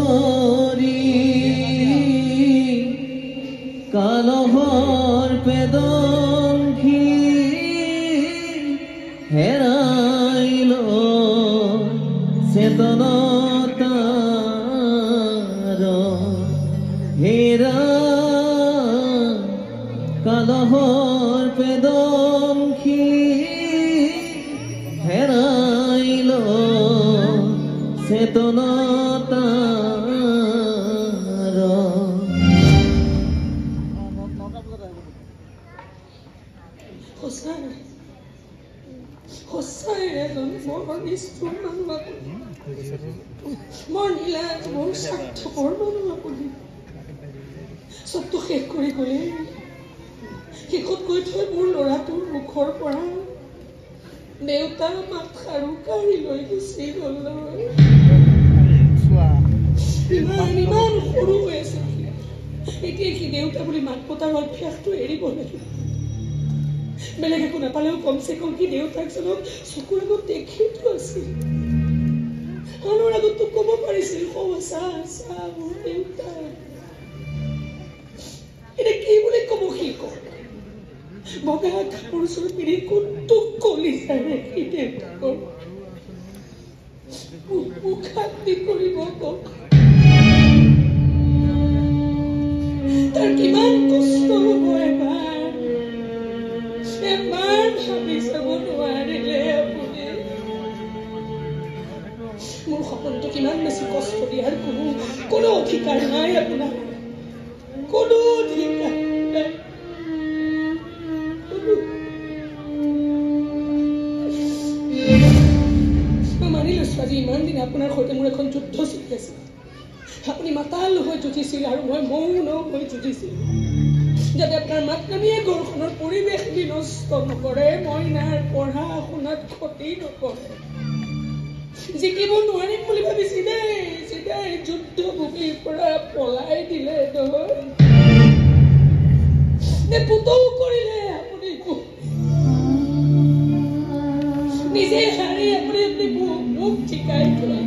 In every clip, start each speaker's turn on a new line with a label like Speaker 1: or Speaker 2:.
Speaker 1: ধৰি কালহৰ পেদংখি হেৰাইল চেতনতাৰ হেৰা কালহৰ পেদংখি হেৰাইল চেতনতাৰ
Speaker 2: সঁচাই এজন বৰ নিষ্ঠুৰ মানুহ আপুনি বৰ নীলাজ বৰ স্বাৰ্থপৰ মানুহ আপুনি চবটো শেষ কৰি গ'লে শেষত কৈ থৈ মোৰ ল'ৰাটোৰ মুখৰ পৰা দেউতা মাত খাৰু কাঢ়ি লৈ গুচি গ'ল ইমান সৰু হৈ আছে এতিয়া সি দেউতা বুলি মাত পতাৰ অভ্যাসটো এৰিব লাগিব বেলেগ একো নাপালেও কমচে কম কি দেউতাকজনক চকুৰ আগত দেখিতো আছিল আনৰ আগততো ক'ব পাৰিছিল চা মোৰ দেউতা এতিয়া কি বুলি ক'ব সি বগা কাপোৰ চোৰ পিন্ধি কোনটো কলিজাৰে সি দেউতাকৰ মুখাগ্নি কৰিব কওক তাৰ কিমান কষ্ট হ'ব এবাৰ ভাবি চাব নোৱাৰিলে আপুনি মোৰ সপোনটো কিমান বেছি কষ্ট দিয়াৰ কোনো অধিকাৰ নাই আপোনাৰ কোনো অধিকাৰ নাই মই মানি লৈছো আজি ইমান দিন আপোনাৰ সৈতে মোৰ এখন যুদ্ধ চলি আছিল আপুনি মাতাল হৈ যুঁজিছিল আৰু মই মৌন হৈ যুঁজিছিলো যাতে আপোনাৰ মাতকানীয়ে ঘৰখনৰ পৰিৱেশ বিনষ্ট নকৰে মইনাৰ পঢ়া শুনাত ক্ষতি নকৰে জিকিব নোৱাৰিম বুলি ভাবি চিধাই যুদ্ধভূমিৰ পৰা পলাই দিলে নহয় নে পুতৌ কৰিলে আপুনি নিজে হাৰি আপুনি মোক ঠিকাই থৈ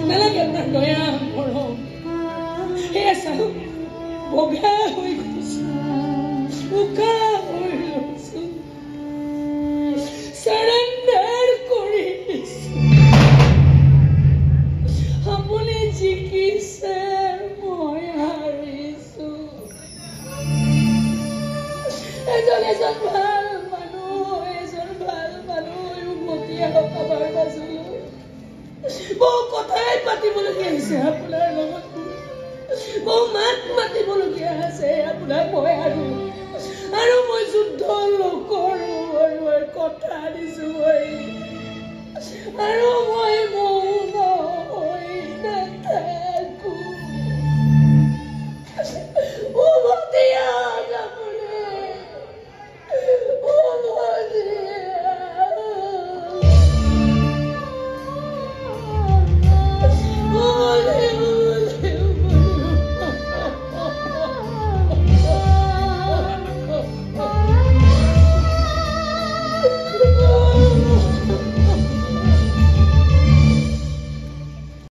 Speaker 2: নালাগে আপোনাৰ দয়া মৰম সেয়া চাওক বগা হৈ গৈছো উকা হৈ গৈছো চাৰেণ্ডাৰ কৰি দিছো আপুনি জিকিছে মই হাৰিছো এজন ভাল মানুহ উভতি আহক আমাৰ মাজলৈ বহু কথাই পাতিবলগীয়া হৈছে আপোনাৰ লগত বহু মাত মাতিবলগীয়া আছে আপোনাক মই আৰু মই যুদ্ধ নকৰো আৰু কথা দিছো আৰু মই